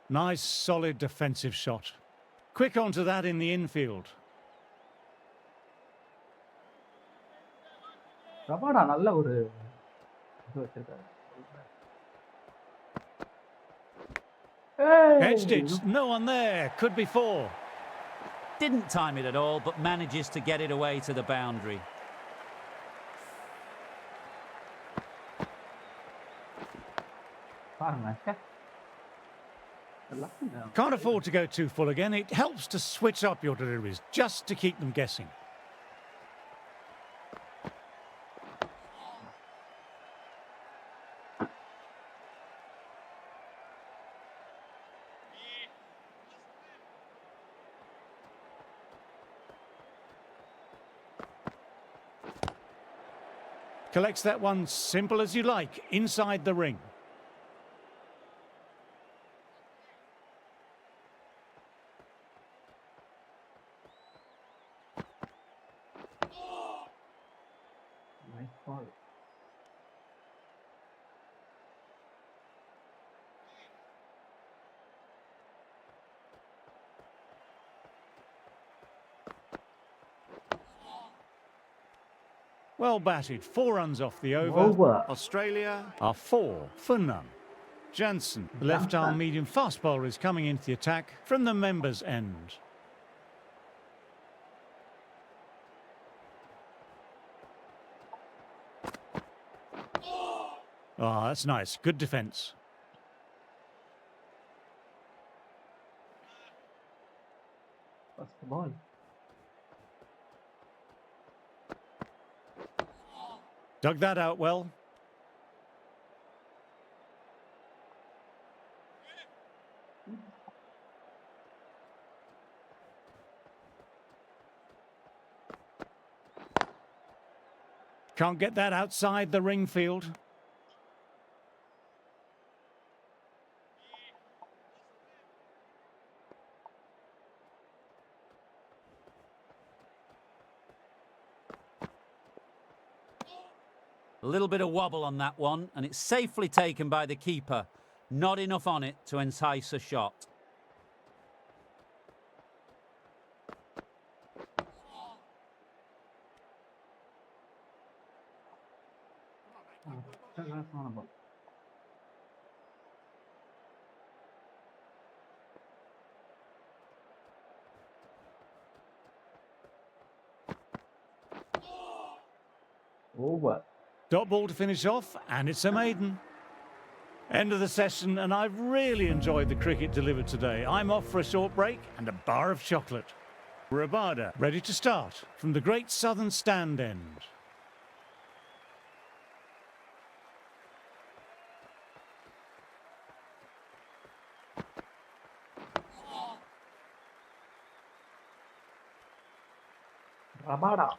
Nice, solid defensive shot. Quick onto that in the infield. Rabada நல்ல ஒரு இது வச்சிருக்காரு. Edged it. No one there. Could be four. Didn't time it at all, but manages to get it away to the boundary. பாருங்க. Can't afford to go too full again. It helps to switch up your deliveries, just to keep them guessing. Collects that one simple as you like, inside the ring. Nice ball. Well batted. 4 runs off the over. Over. Australia are 4 for none. Jansen, the left-arm medium fast bowler, is coming into the attack from the members' end. Ah, that's nice. Good defence. First ball. Dug that out well. Can't get that outside the ring field. A little bit of wobble on that one, and it's safely taken by the keeper. Not enough on it to entice a shot. That's not a ball. Over. Dot ball to finish off, and it's a maiden. End of the session, and I've really enjoyed the cricket delivered today. I'm off for a short break and a bar of chocolate. Rabada ready to start from the great southern stand end. Rabada.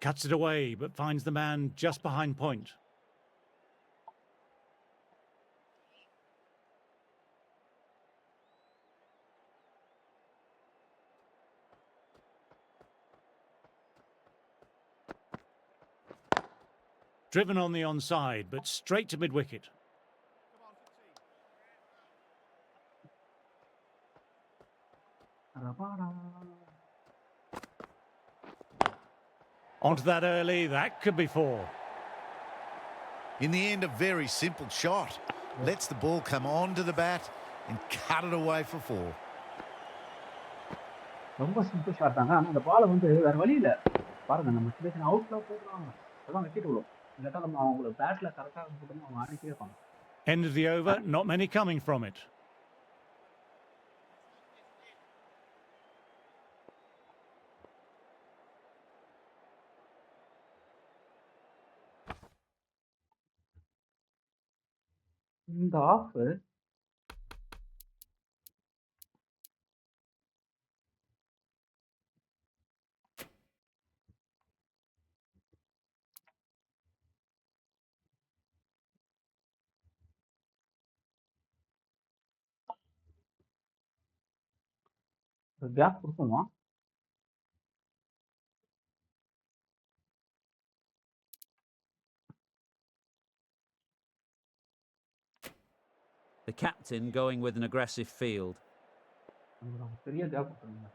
Cuts it away, but finds the man just behind point. Driven on the onside, but straight to mid-wicket. Rabada. Onto that early, that could be 4. In the end, a very simple shot. Lets the ball come onto the bat and cut it away for 4. ரொம்ப simple shot தாங்க. ஆனால் அந்த பாலை வந்து வேற வழி இல்லை. பாருங்க நம்ம சிலேஷன் அவுட்ல போடுறாங்க. அதான் விக்கெட் விடும். இல்லாட்டா நம்ம அவங்கள பேட்ல கரெக்டாக போட்டோம்னா அவங்க ஆடிட்டே இருப்பாங்க. End of the over, not many coming from it. இந்த ஆஃப் கேப் கொடுப்போமா? The captain going with an aggressive field. பெரிய கேப் கொடுத்துருங்க.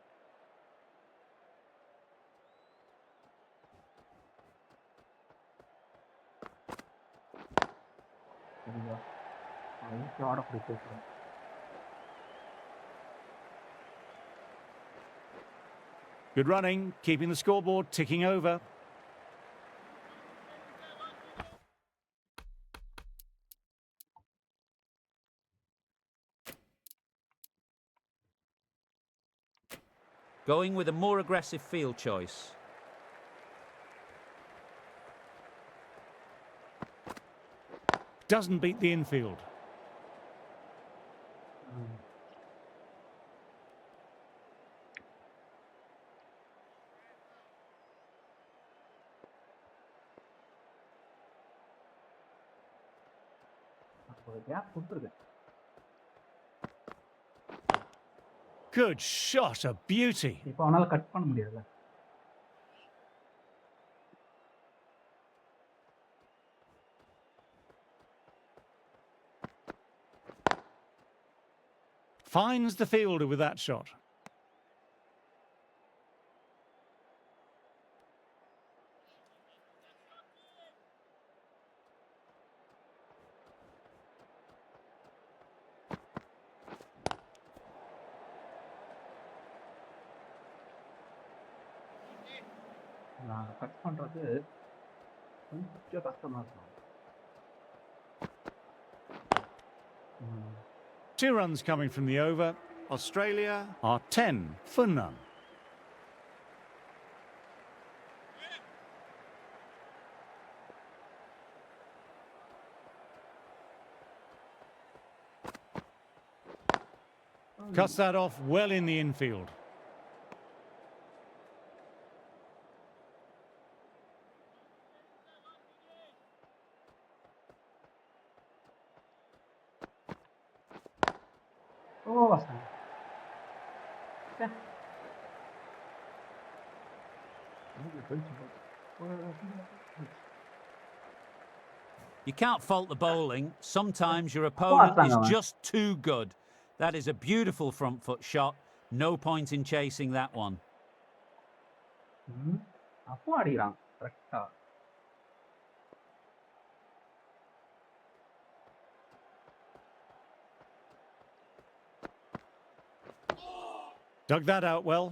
சரிங்களா? ஆடப்படி பேசுகிறேன். Good running, keeping the scoreboard ticking over. Going with a more aggressive field choice. Doesn't beat the infield. Gap கொடுத்துருக்கேன். Good shot, a beauty. இப்போ அவனால cut பண்ண முடியாதுல்ல. Finds the fielder with that shot. நான் cut பண்ணுறது கொஞ்சம் கஷ்டமாக இருக்கும். 2 runs coming from the over. Australia are 10 for none. Cuts that off well in the infield. You can't fault the bowling. Sometimes your opponent is just too good. That is a beautiful front foot shot. No point in chasing that one. அப்போ அடிக்கிறான் கரெக்டா. Dug that out well.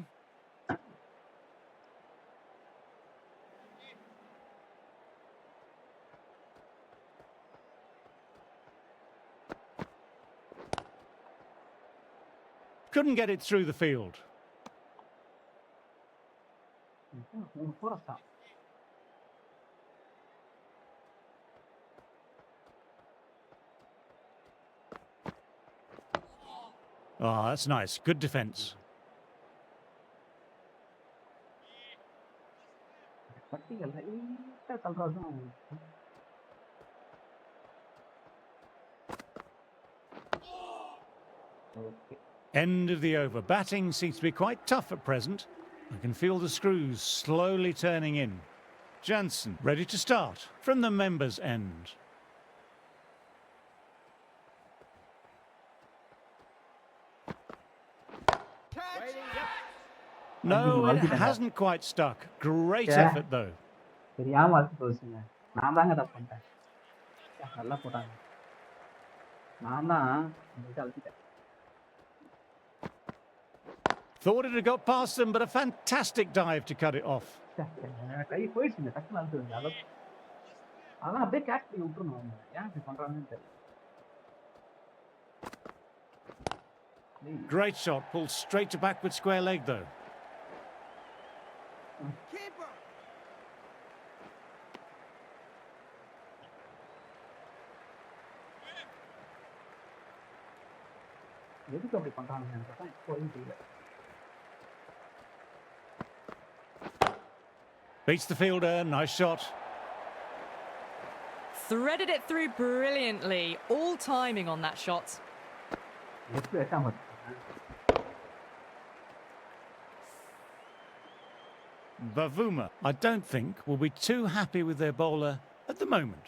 Couldn't get it through the field. Oh, that's nice. Good defence. End of the over. Batting seems to be quite tough at present. I can feel the screws slowly turning in. Jansen ready to start from the members' end. No, it hasn't quite stuck. Great effort though. Thought it had got past them, but a fantastic dive to cut it off. Great shot, pulled straight to backward square leg though. எதுக்கு அப்படி பண்றாங்க எனக்கு தான் இப்போ வரைக்கும் தெரியல. Beats the fielder, nice shot. Threaded it through brilliantly. All timing on that shot. லெஃப்ட்ல எட்டாம இருக்கு. Bavuma, I don't think, will be too happy with their bowler at the moment.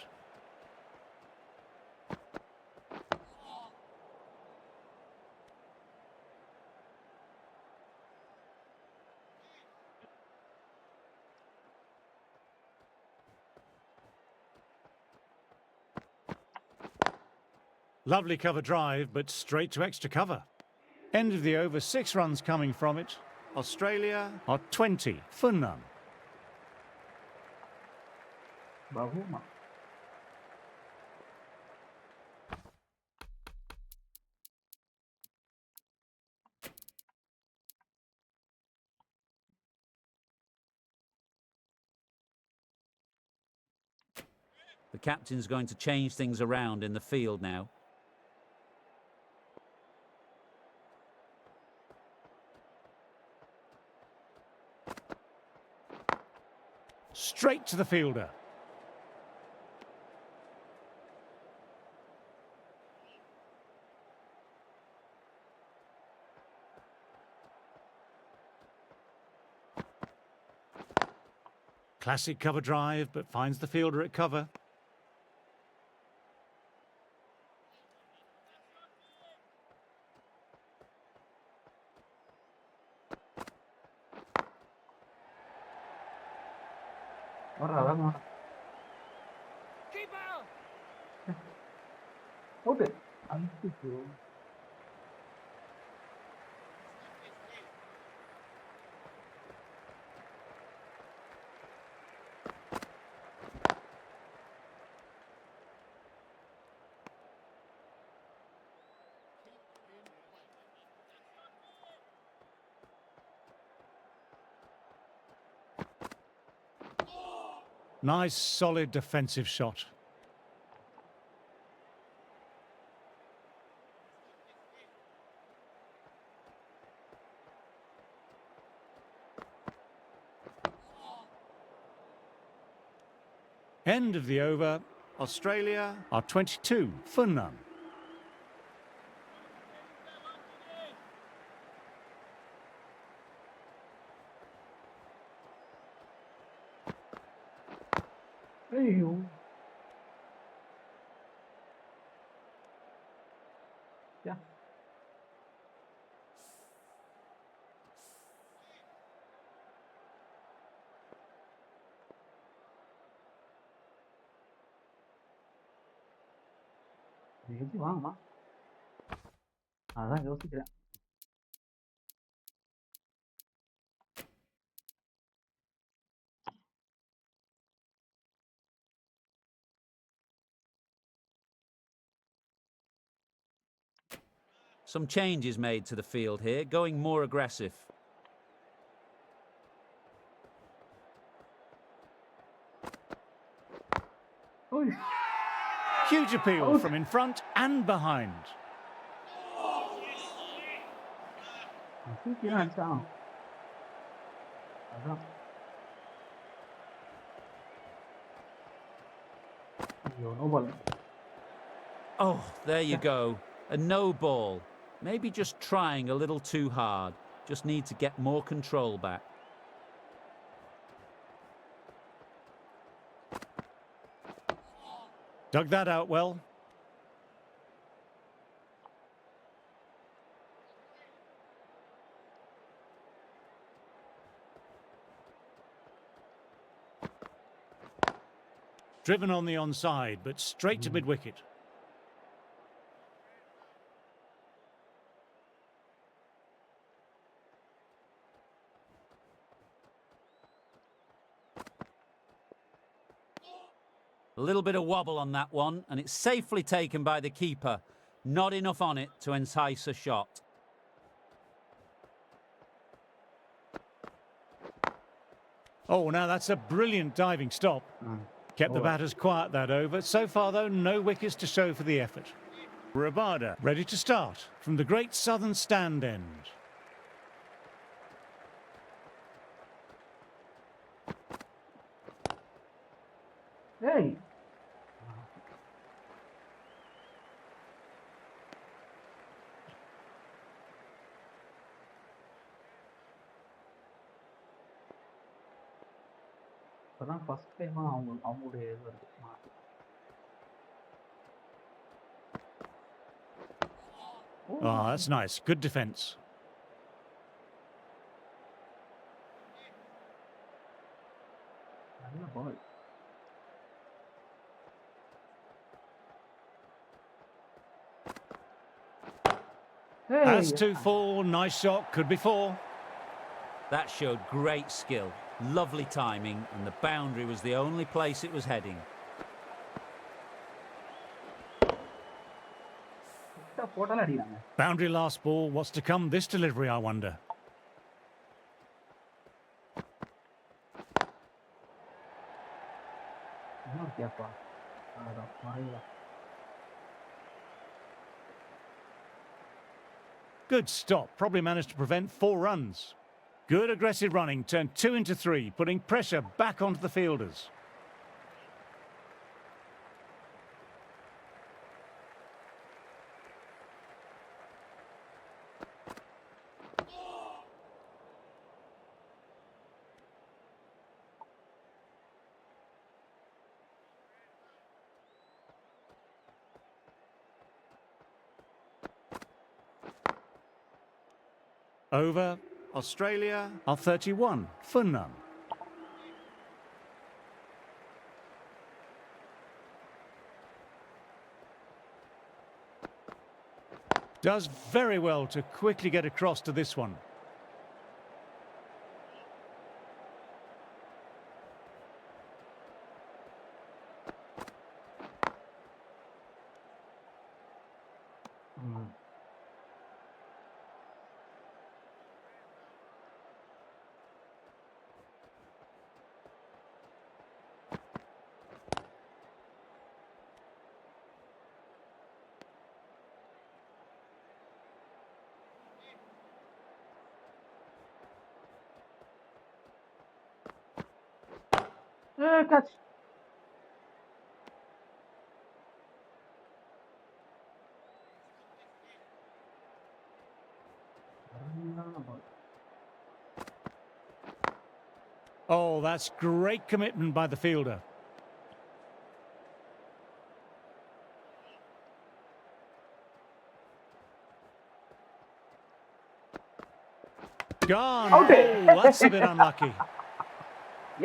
Lovely cover drive, but straight to extra cover. End of the over, 6 runs coming from it. Australia are 20 for none. Bavuma. The captain's going to change things around in the field now. Straight to the fielder. Classic cover drive, but finds the fielder at cover. வர்றா வேகமா. Out. அய்யோ. Nice, solid defensive shot. End of the over. Australia are 22 for none. ஐயோ. யா. எப்படி வாங்கம்மா. அதான் யோசிக்கிறேன். Some changes made to the field here, going more aggressive. ஓய். Huge appeal from in front and behind. தூக்கி தான் அடிச்சான். அதான். ஐயோ no ball. Oh, there you go. A no ball. Maybe just trying a little too hard. Just need to get more control back. Dug that out well. Driven on the onside, but straight to mid-wicket. A little bit of wobble on that one, and it's safely taken by the keeper. Not enough on it to entice a shot. Oh, now that's a brilliant diving stop. Kept the Oh. batters quiet that over. So far, though, no wickets to show for the effort. Rabada ready to start from the great southern stand end. Hey. இப்பதான் first டைமா அவங்களுடைய இது வருது. Oh, that's nice. Good defence. நல்ல பால். That's 2-4. Nice shot. Could be 4. That showed great skill, lovely timing, and the boundary was the only place it was heading. Boundary last ball. What's to come this delivery, I wonder? Good stop. Probably managed to prevent 4 runs. Good aggressive running. Turned 2 into 3, putting pressure back onto the fielders. Over. Australia are 31 for none. Does very well to quickly get across to this one. Catch. Oh, that's great commitment by the fielder. Gone. Out. Oh, that's a bit unlucky.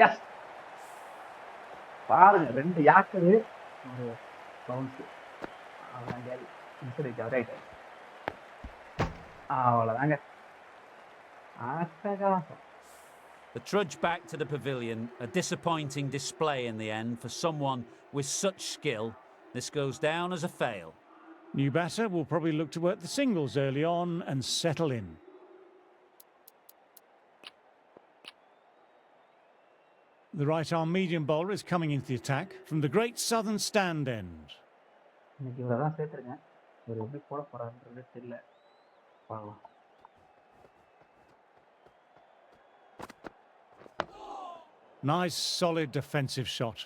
Yes. பாருங்க, 2 yorker ஒரு bounce. அவ்வளவுதாங்க. Inside right. அவ்வளவுதாங்க. அட்டகாசம். The trudge back to the pavilion, a disappointing display in the end for someone with such skill. This goes down as a fail. New batter will probably look to work the singles early on and settle in. The right-arm medium bowler is coming into the attack from the great southern stand end. இன்னைக்கு இவரதான் சேர்த்திருக்கேன். இவர் எப்படி போட போறாருன்றது தெரியல. பார்க்கலாம். Nice, solid defensive shot.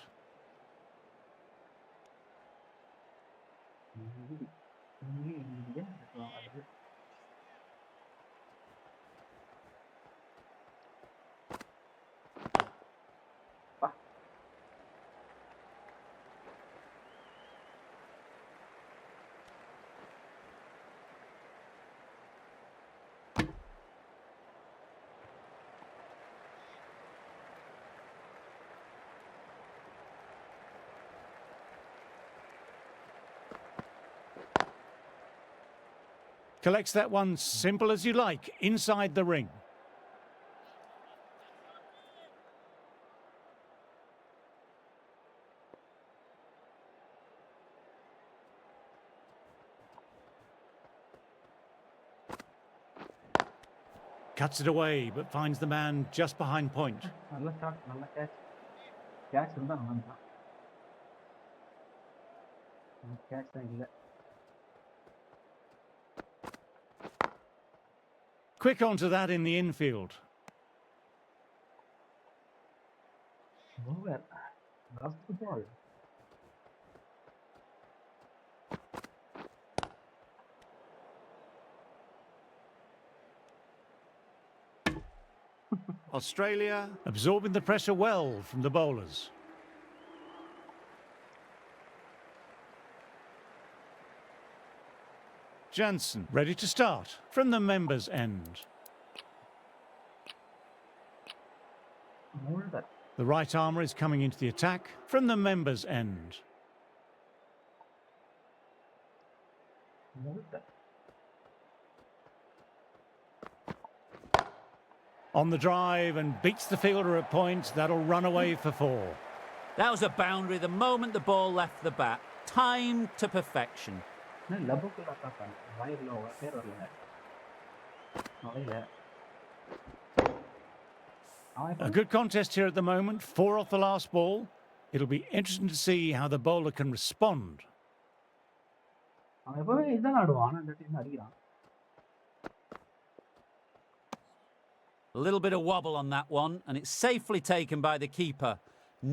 Collects that one simple as you like, inside the ring. Cuts it away, but finds the man just behind point. நல்ல shot, நல்ல catch. Catch இருந்தா நல்லா இருக்கலாம். கேட்ச் தான் இல்லை. quick onto that in the infield. Nowhere. Lost the ball. Australia absorbing the pressure well from the bowlers. Jansen ready to start from the members' end. Hold that. The right armour is coming into the attack from the members' end. Hold that. On the drive and beats the fielder at point. That'll run away for 4. That was a boundary the moment the ball left the bat. Timed to perfection. லபுக்குள்ள பார்ப்பாங்க வயர்ல பேர் வரல நுழையில A good contest here at the moment. 4 off the last ball. It'll be interesting to see how the bowler can respond. அவன் எப்பவுமே இதுதான் ஆடுவான் ஆனா இந்த team அடிக்கிறான் A little bit of wobble on that one, and it's safely taken by the keeper.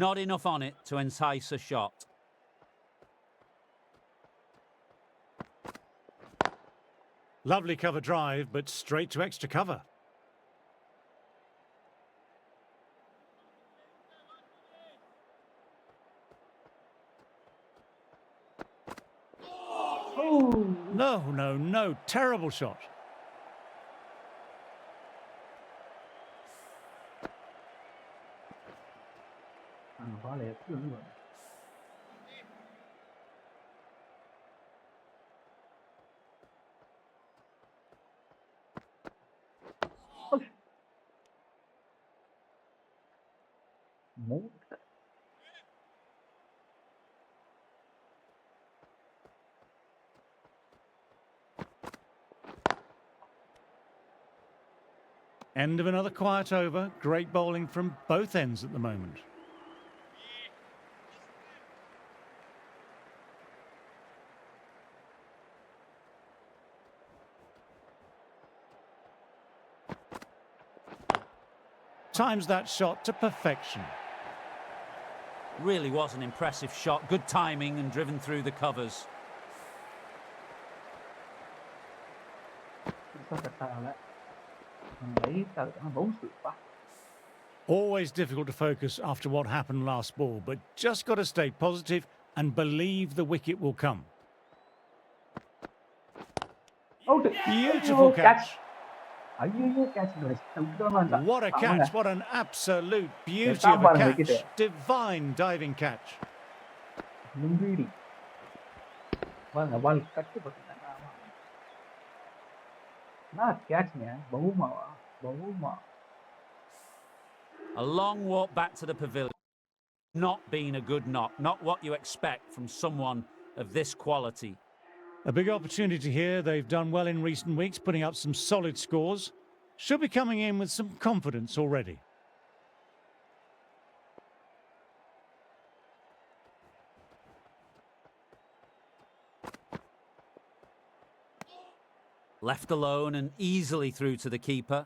Not enough on it to entice a shot. Lovely cover drive, but straight to extra cover. No. Terrible shot. அந்த பால் எப்படி வந்து mood End of another quiet over. Great bowling from both ends at the moment. Times that shot to perfection. Really was an impressive shot. Good timing and driven through the covers. Set ஆகல லைட்டா bounce பா Always difficult to focus after what happened last ball, but just got to stay positive and believe the wicket will come. Out Beautiful catch. ஐயோ catch விட்டுறலாம் What a catch. What an absolute beauty Está of a para catch. wicket. Divine diving catch. லுங்கிடி வாங்க பால் கட்டு போட்டுங்க நான் கேட்ச்ங்க Bavuma A long walk back to the pavilion. Not been a good knock. Not what you expect from someone of this quality. A big opportunity here. They've done well in recent weeks, putting up some solid scores. Should be coming in with some confidence already. Left alone and easily through to the keeper.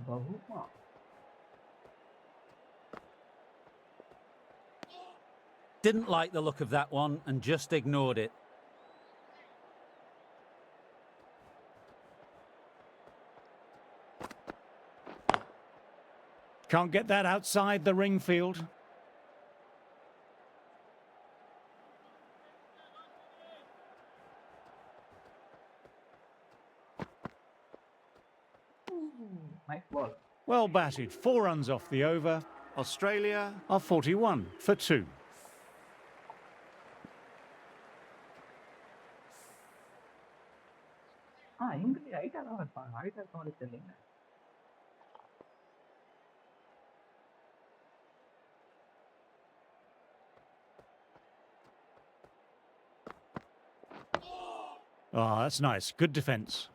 Bavuma Didn't like the look of that one and just ignored it. Can't get that outside the ring field. Nice ball Well batted. 4 runs off the over. Australia are 41 for 2. English ஹைட்டா தான் இருப்பாங்க ஹைட்டா இருக்கவங்க தெரியல Ah, that's nice. Good defence.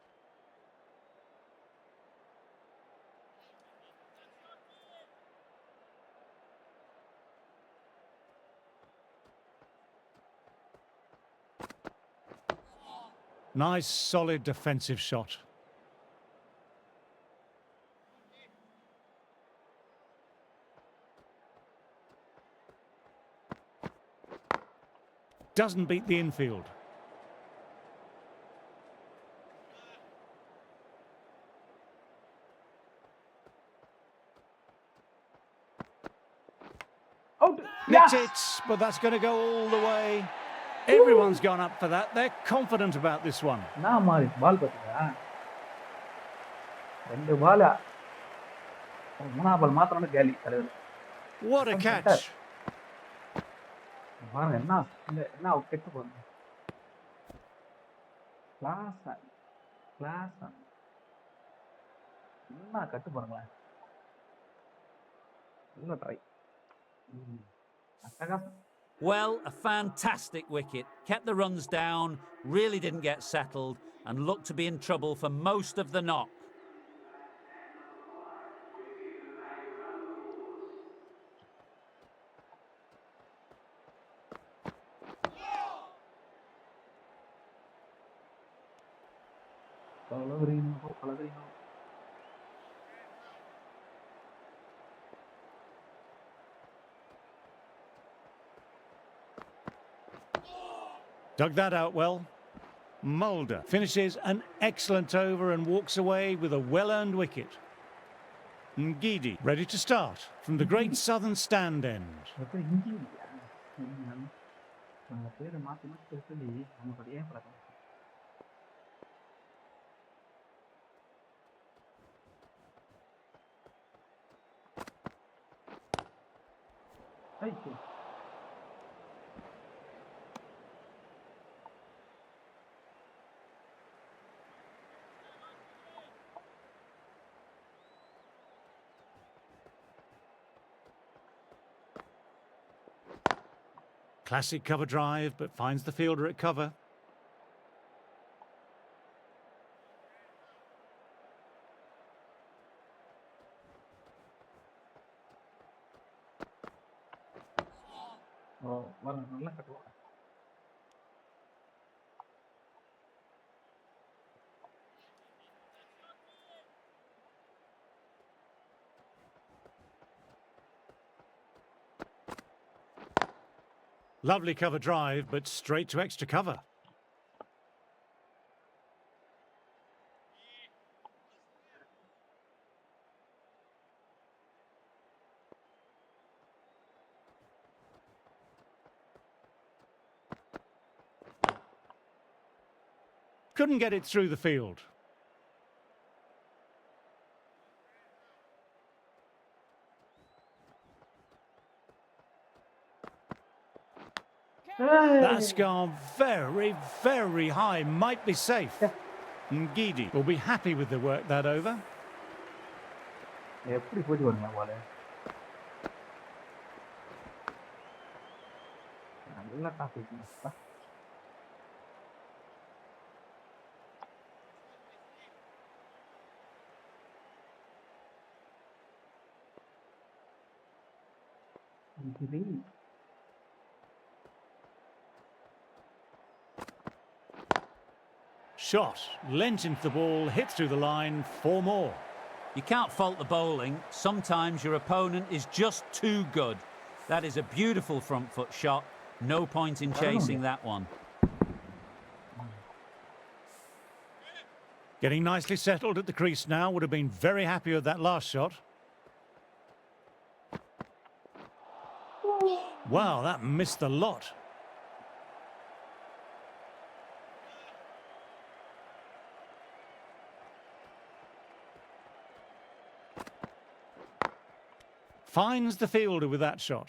Nice, solid defensive shot. Doesn't beat the infield. Out. Nicked Yes. it, but that's going to go all the way. Everyone's gone up for that. They're confident about this one. நான் மாறி பால் பார்த்தியா 2 பால் மூணாவது பால் மாத்திரமே கேலி தலைவர் What a catch. பாருங்க என்ன கெட்டு போகுது கிளாஸ் என்ன கட்டு பாருங்களேன் நல்ல ட்ரை அட்டகாசம். Well, a fantastic wicket. Kept the runs down, really didn't get settled, and looked to be in trouble for most of the knock. பலவரீனோ Dug that out well. Mulder finishes an excellent over and walks away with a well-earned wicket. Ngidi ready to start from the great southern stand end. எப்படி இஞ்சி பேரை மாற்றி மாற்றி சொல்லி நமக்கு ஏன் பழக்கம் Classic cover drive, but finds the fielder at cover. நல்லா கட்டுவாங்க Lovely cover drive, but straight to extra cover. Couldn't get it through the field. That's gone very, very high. Might be safe. Ngidi will be happy with the work that over. எப்படி போயிட்டு வருங்க போல நல்லா topic Shot, lent into the ball, hit through the line, 4 more. You can't fault the bowling. Sometimes your opponent is just too good. That is a beautiful front foot shot. No point in chasing that one. Getting nicely settled at the crease now. Would have been very happy with that last shot. Wow, that missed the lot. Finds the fielder with that shot.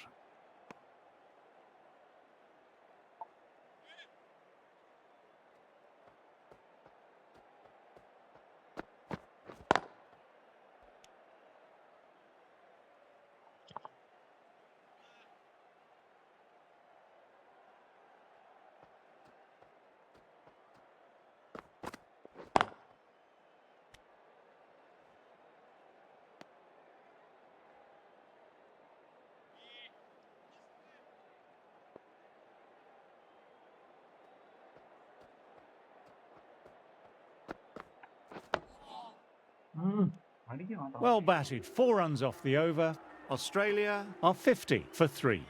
அடிக்க மாட்டான். Well batted. 4 runs off the over. Australia are 50 for 3.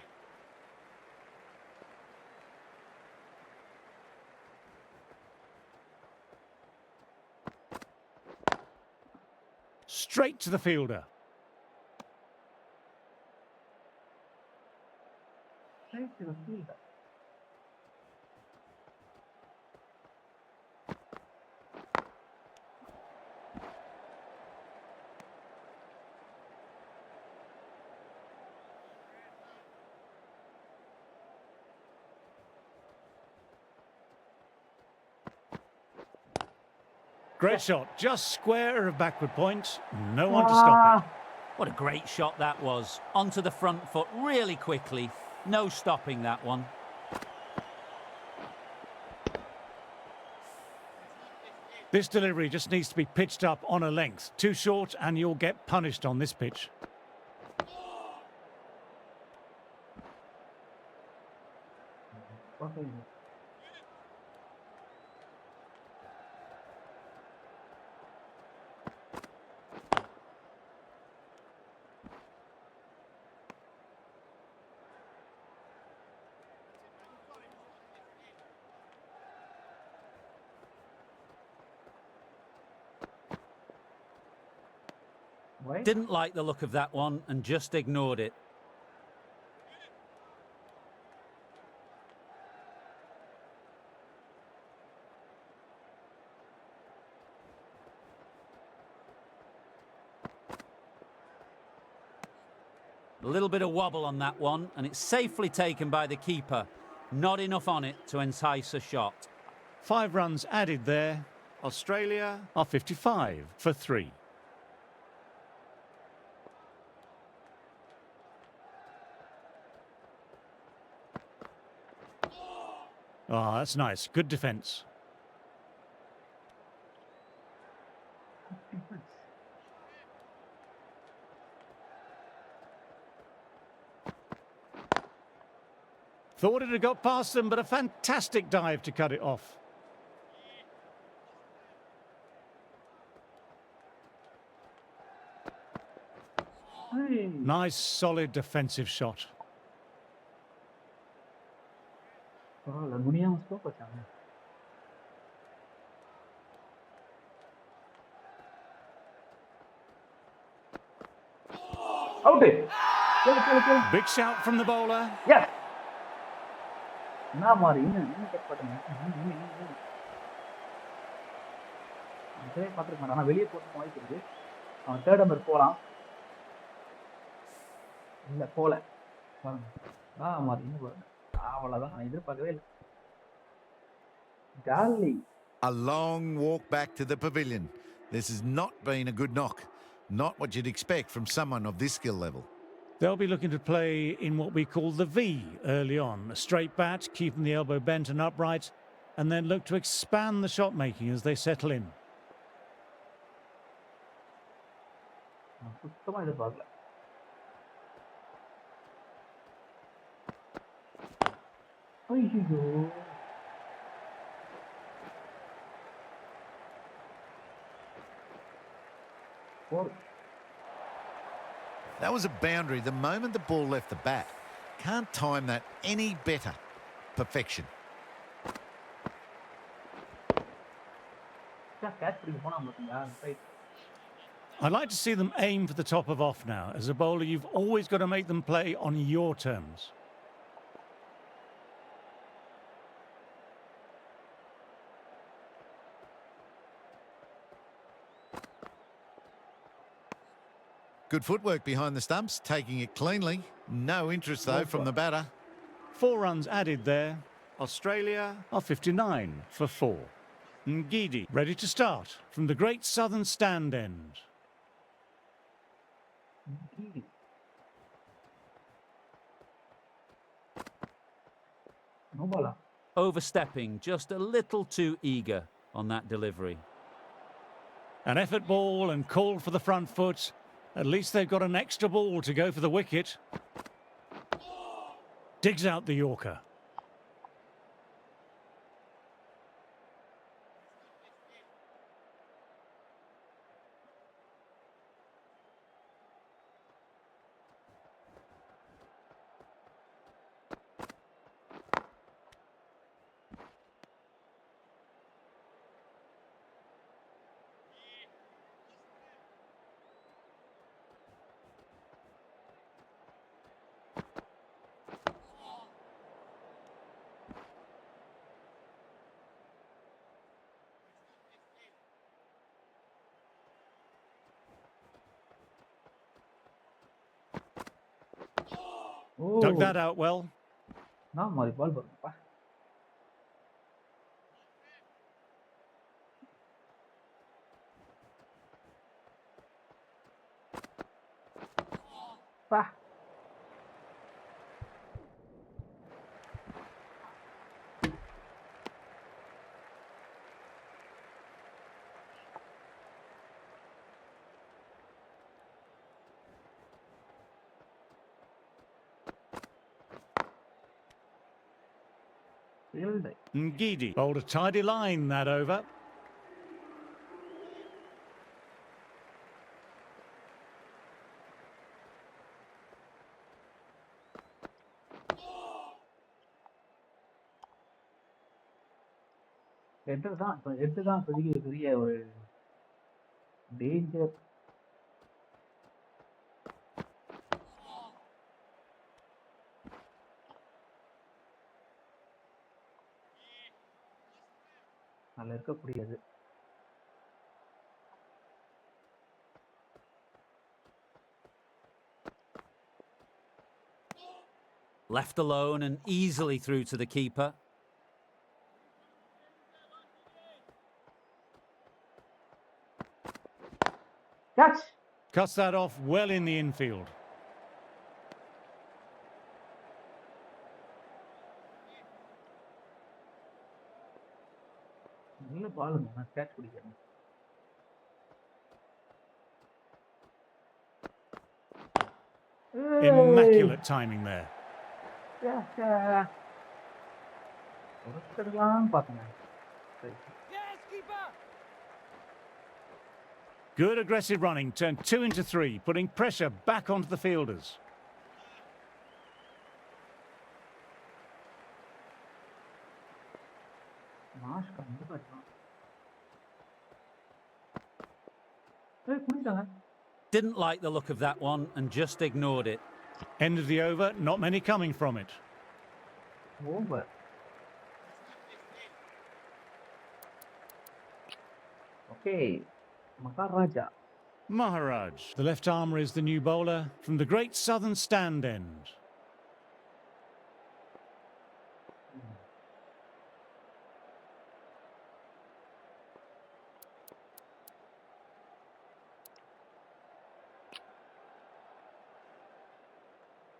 Straight to the fielder. Straight to the fielder. Great shot. Just square of backward point. No one to stop it. What a great shot that was. Onto the front foot really quickly. No stopping that one. This delivery just needs to be pitched up on a length. Too short and you'll get punished on this pitch. Okay. Why? Didn't like the look of that one and just ignored it. A little bit of wobble on that one, and it's safely taken by the keeper. Not enough on it to entice a shot. 5 runs added there. Australia are 55 for 3. Ah, that's nice. Good defence. Thought it had got past them, but a fantastic dive to cut it off. Hey. Nice, solid defensive shot. பரவாயில்ல நுனியாம scoop வச்சாங்க. Out. கேளு. Big shout from the bowler. Yes. என்ன மாதிரி என்ன cut பண்ணுங்க. அதே பாத்துக்க மாட்டான். ஆனா வெளியே போட்டு வாய்ப்பு இருக்கு. அவன் தேர்ட் நம்பர் போலாம். இல்ல போல. பாருங்க. மாதிரி இன்னும் பாருங்க. அவ்வளவுதான். நான் எதிர்பார்க்கவே இல்லை. Darling. A long walk back to the pavilion. This has not been a good knock. Not what you'd expect from someone of this skill level. They'll be looking to play in what we call the V early on. A straight bat, keeping the elbow bent and upright, and then look to expand the shot making as they settle in. சுத்தமா எதிர்பார்க்கல. ஐயோ. That was a boundary the moment the ball left the bat. Can't time that any better. Perfection. I like to see them aim for the top of off now. As a bowler, you've always got to make them play on your terms. Good footwork behind the stumps, taking it cleanly. No interest, though, from the batter. 4 runs added there. Australia are 59 for 4. Ngidi ready to start from the great southern stand end. No ball. Overstepping, just a little too eager on that delivery. An effort ball and called for the front foot. At least they've got an extra ball to go for the wicket. Digs out the Yorker. Dug Oh, that out well. நான் மாதிரி பால் பாருங்கப்பா. பா. Field. Ngidi bowled a tidy line that over. Head தான் head தான் இப்போதைக்கு பெரிய ஒரு danger. அதில் இருக்கக்கூடியது. Left alone and easily through to the keeper. Catch. Cuts that off well in the infield. நல்ல பாலுங்க, நான் கேட்ச் பிடிக்கிறேன். Immaculate timing there. ஒருத்தடலாம் பார்த்தேன். Good aggressive running, turned 2 into 3, putting pressure back onto the fielders. Marsh கண்டிப்பா இருக்கலாம். குடிச்சாங்க. Didn't like the look of that one and just ignored it. End of the over, not many coming from it. Over. Okay, Maharaja. Maharaj, the left armour, is the new bowler from the great southern stand end.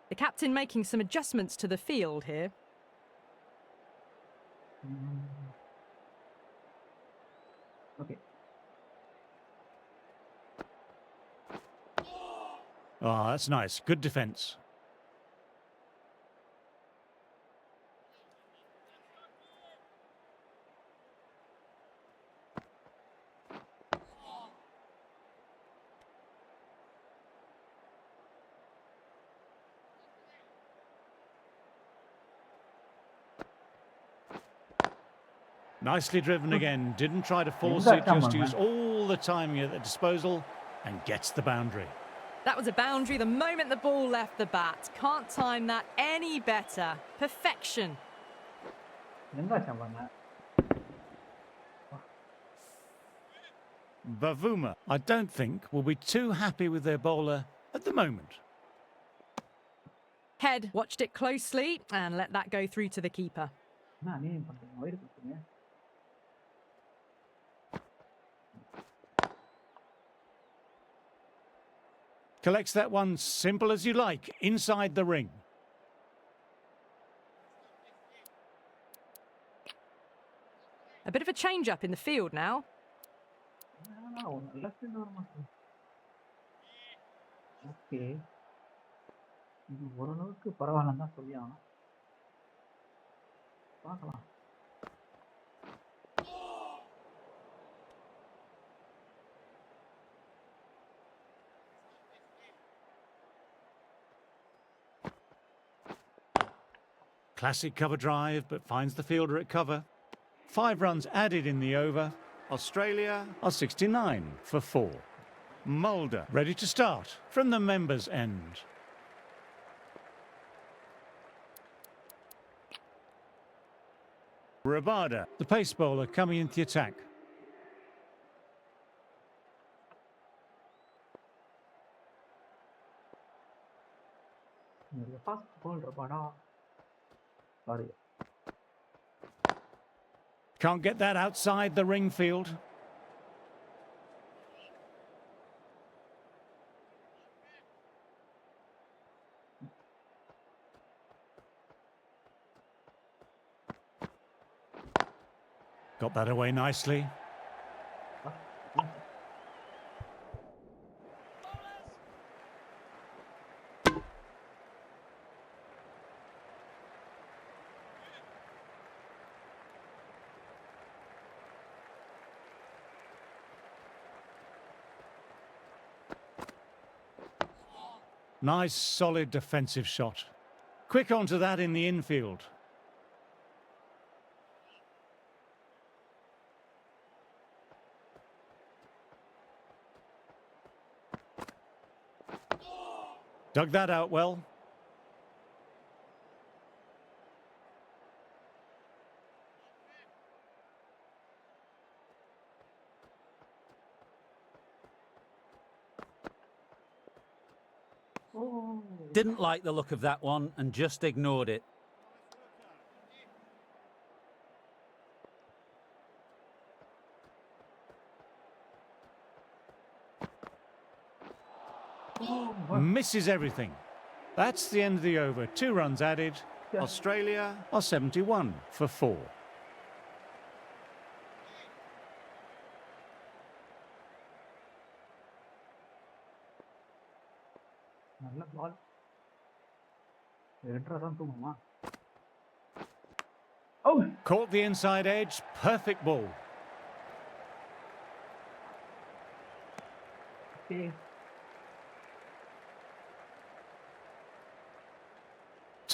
The captain making some adjustments to the field here. Okay. Oh, that's nice. Good defence. Nicely driven again. Didn't try to force it, just used all the timing at their disposal and gets the boundary. That was a boundary the moment the ball left the bat. Can't time that any better. Perfection. Bavuma, I don't think, will be too happy with their bowler at the moment. Head watched it closely and let that go through to the keeper. Collects that one simple as you like, inside the ring. A bit of a change-up in the field now. Okay. இது ஓரளவுக்கு பரவாயில்லன்னு தான் சொல்லி ஆகணும். பார்க்கலாம். Classic cover drive, but finds the fielder at cover. 5 runs added in the over. Australia are 69 for 4. Mulder ready to start from the members' end. Rabada, the pace bowler, coming into the attack. Fast bowler பாடா sorry Can't get that outside the ring field. Got that away nicely. Nice, solid defensive shot. Quick onto that in the infield. Dug that out well. Didn't like the look of that one and just ignored it. Misses everything. That's the end of the over. 2 runs added. Australia are 71 for 4. நல்ல பால் எட்ரா தான் தூங்குமா Oh! Caught the inside edge. Perfect ball. Okay.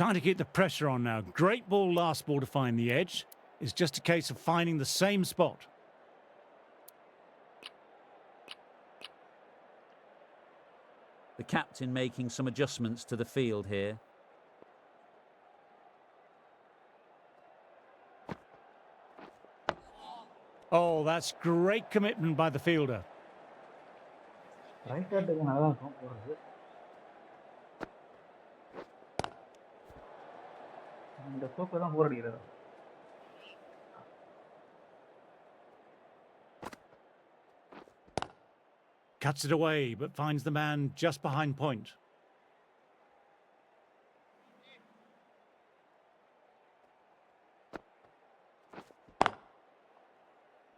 Time to keep the pressure on now. Great ball last ball to find the edge. It's just a case of finding the same spot. The captain making some adjustments to the field here. Oh, that's great commitment by the fielder. Right ஹேண்டுக்கு நல்லா இருக்கும் போகிறது இந்த soap தான் போர் அடிக்கிறது Cuts it away, but finds the man just behind point.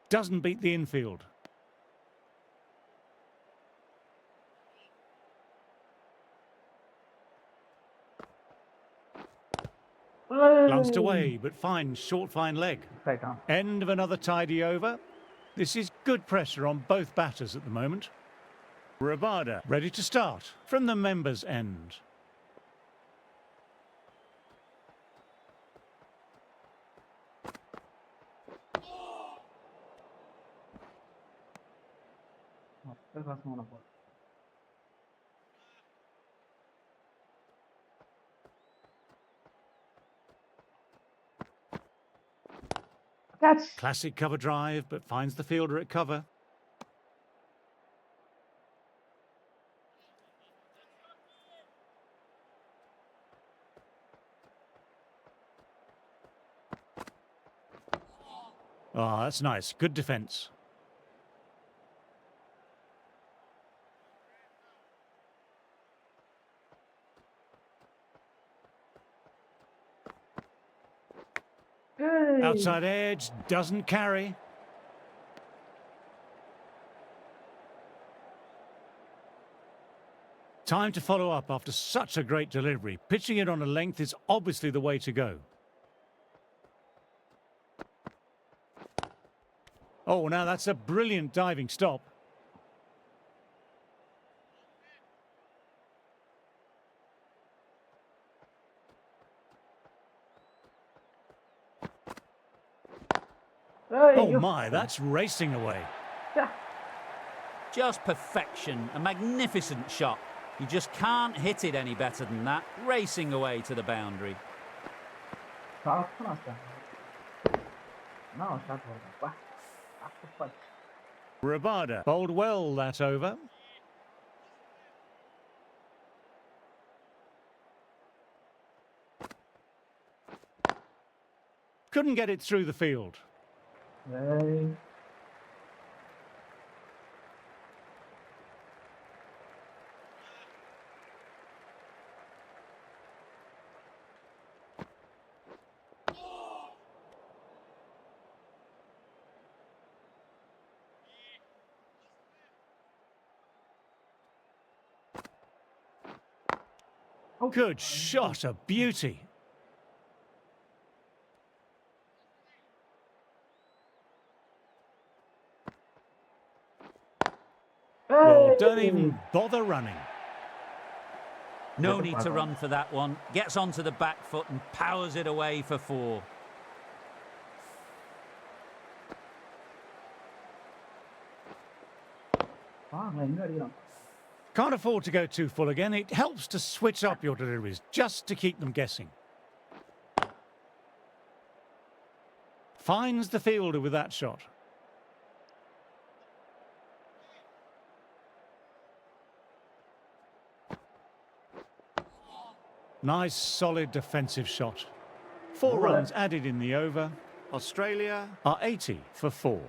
Doesn't beat the infield. Glanced away, but finds short fine leg. Right ஆ End of another tidy over. This is good pressure on both batters at the moment. Rabada ready to start from the members' end. பிரகாசமான பால் Catch! Classic cover drive, but finds the fielder at cover. Oh, that's nice. Good defence. Hey! Outside edge, doesn't carry. Time to follow up after such a great delivery. Pitching it on a length is obviously the way to go. Oh, now that's a brilliant diving stop. Hey, Oh you- my, that's racing away. Just perfection, a magnificent shot. You just can't hit it any better than that, racing away to the boundary. சாப்பிட்டா நான் start பண்ணுறேன்ப்பா அப்பப்பா Rabada bowled well that over. Couldn't get it through the field. ஏய், Good shot, a beauty. Well, don't even bother running. No need to run for that one. Gets onto the back foot and powers it away for 4. வாங்க எங்க அடிக்கிறான்? Can't afford to go too full again. It helps to switch up your deliveries just to keep them guessing. Finds the fielder with that shot. Nice, solid defensive shot. 4 runs added in the over. Australia are 80 for 4.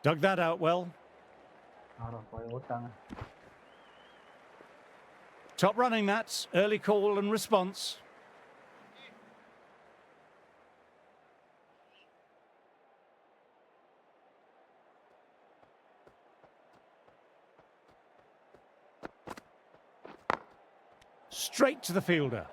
Dug that out well. ஆடா போய் ஓட்டாங்க. Top running that's early call and response. Straight to the fielder.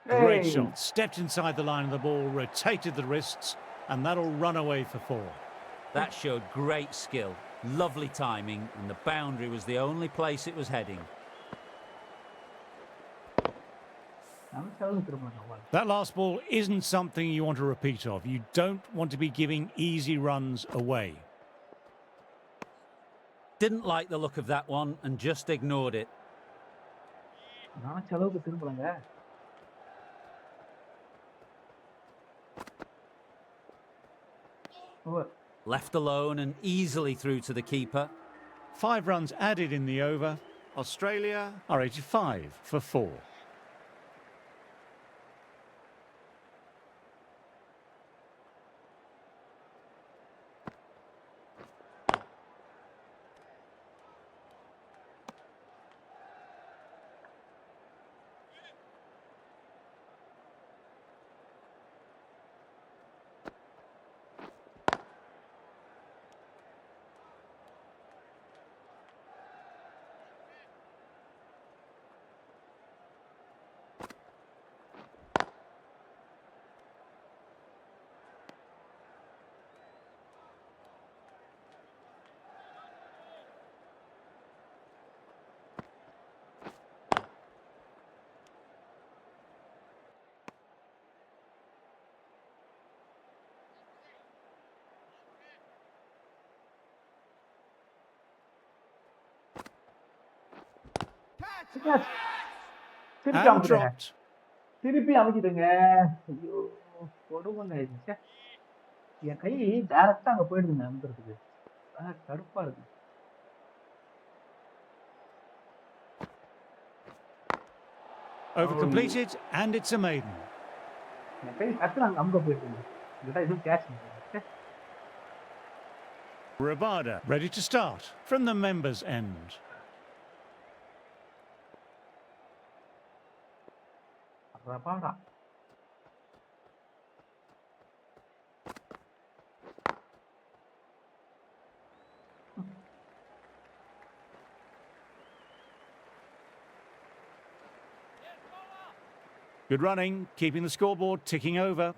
Great Hey. shot. Stepped inside the line of the ball, rotated the wrists, and that'll run away for 4. That showed great skill, lovely timing, and the boundary was the only place it was heading. நினைச்சாலும் திரும்ப மாட்டான். That last ball isn't something you want a repeat of. You don't want to be giving easy runs away. Didn't like the look of that one and just ignored it. நினைச்ச அளவுக்கு திரும்பலங்க. Over. Left alone and easily through to the keeper. 5 runs added in the over. Australia are 85 for 4. திருப்பி And அமைச்சிட்டேங்க. dropped. திருப்பி அமைச்சிட்டேங்க. ஐயோ கொடுமைங்க இது. ச்சே. என் கை டைரக்டா அங்க போயிடுதுங்க அமுத்துறதுக்கு. கடுப்பா இருக்கு. Over completed, and it's a maiden. என் கை டக்குனு அங்க அமுக்க போயிடுதுங்க. இதுதான் எதுவும் கேட்ச் பண்ணுங்க. Rabada ready to start from the members' end. Rabada. Good running, keeping the scoreboard ticking over.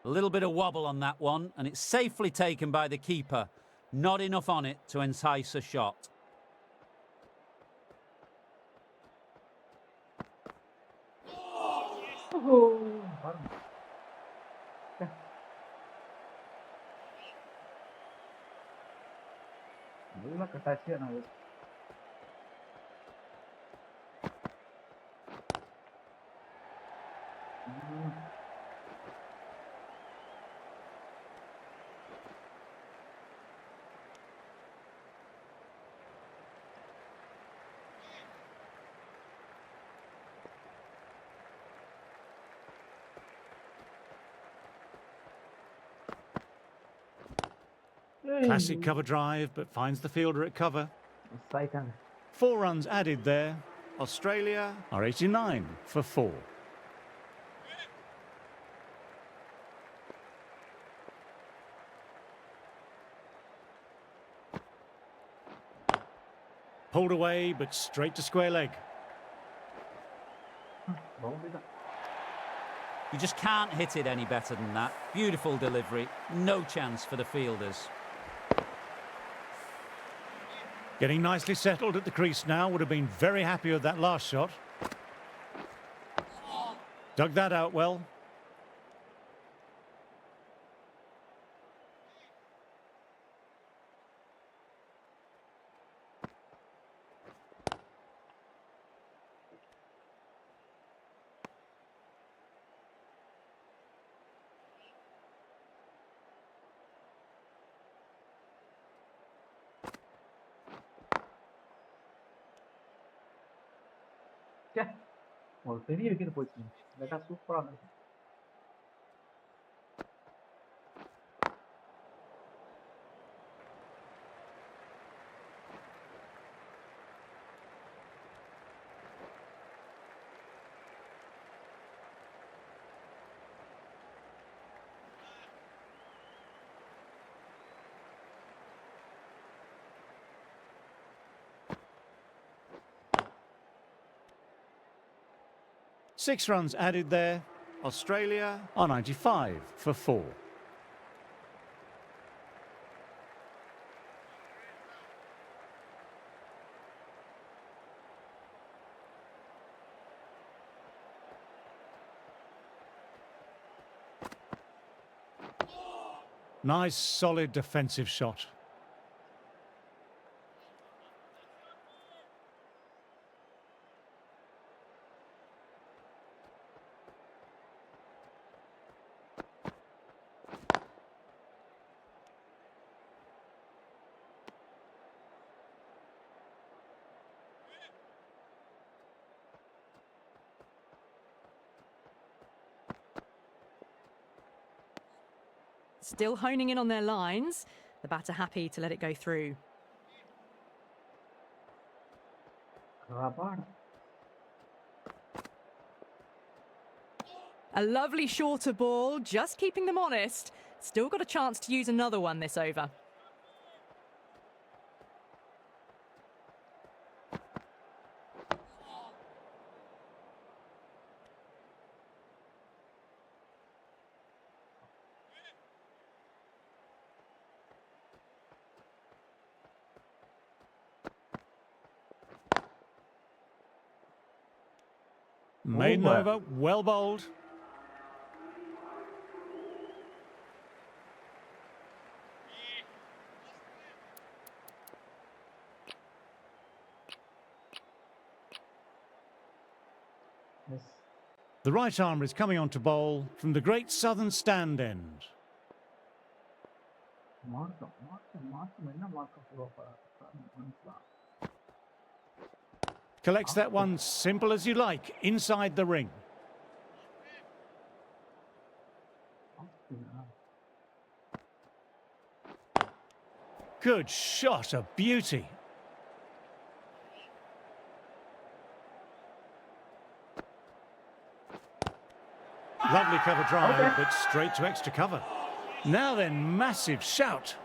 A little bit of wobble on that one, and it's safely taken by the keeper. Not enough on it to entice a shot. பாருங்க. நல்லா கட்டாச்சு ஆனா அது. Classic cover drive, but finds the fielder at cover. Miss ஆயிட்டாங்க. 4 runs added there. Australia are 89 for 4. Pulled away, but straight to square leg. Boundary தான். You just can't hit it any better than that. Beautiful delivery. No chance for the fielders. Getting nicely settled at the crease now. Would have been very happy with that last shot. Dug that out well. ச்சே, ஒரு பெரிய wicket போச்சு. இல்லாட்டா சூப்பரா இருந்துச்சு. Six runs added there. Australia are 95 for 4. Nice, solid defensive shot. Still honing in on their lines. The batter happy to let it go through. Rabada. A lovely shorter ball, just keeping them honest. Still got a chance to use another one this over. Maiden Over. over, well bowled. Yes. The right armer is coming on to bowl from the great southern stand end. மார்க்கம் என்ன மார்க்கம் சொல்லுவாங்க. Collects that one simple as you like, inside the ring. Good shot, a beauty. Lovely cover drive, but straight to extra cover. Now then, massive shout.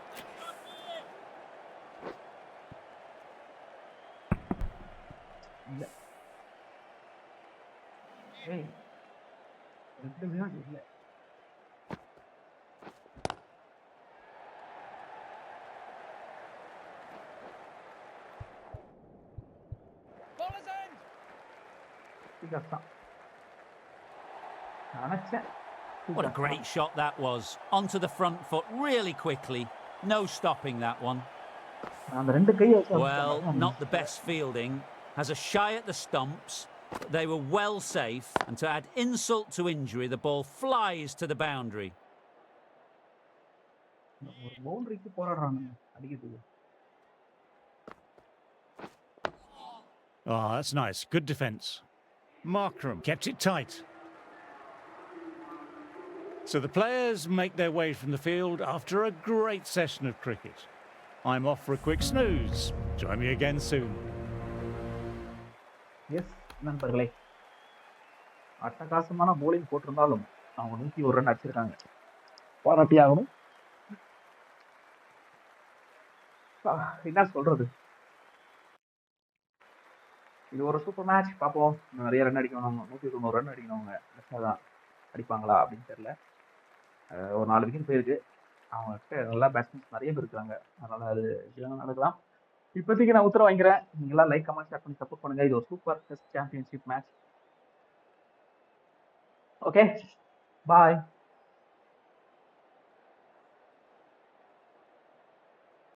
இல்ல. ஏய். ரெண்டு வினாடி இல்ல. கஷ்டம் நினைச்சேன் What a great shot that was. Onto the front foot really quickly. No stopping that one. அந்த ரெண்டு கையை Well, not the best fielding. Has a shy at the stumps, but they were well safe. And to add insult to injury, the ball flies to the boundary. ஒரு பவுண்டரிக்கு போராடுறாங்க அடிக்கிறதுக்கு. Oh, that's nice. Good defence. Markram kept it tight. So the players make their way from the field after a great session of cricket. I'm off for a quick snooze. Join me again soon. Yes நண்பர்களே, அட்டகாசமான polling போட்டிருந்தாலும் அவங்க 101 run அடிச்சிருக்காங்க, பாராட்டி ஆகணும். என்ன சொல்றது, இது ஒரு சூப்பர் மேட்ச். பார்ப்போம், நிறைய ரன் அடிக்கணும். 190 ரன் அடிக்கணுங்க, தான் அடிப்பாங்களா அப்படின்னு தெரியல. ஒரு 4 விக்கெட் போயிருக்கு. அவங்ககிட்ட நல்லா பேட்ஸ்மேன்ஸ் நிறைய பேர் இருக்காங்க, அதனால அது நடக்கலாம். இப்போதைக்கு நான் உத்தரவு வாங்கிறேன். நீங்களாம் லைக் கமெண்ட் ஷேர் பண்ணி சப்போர்ட் பண்ணுங்க. இது ஒரு super test championship match. Okay, பாய்.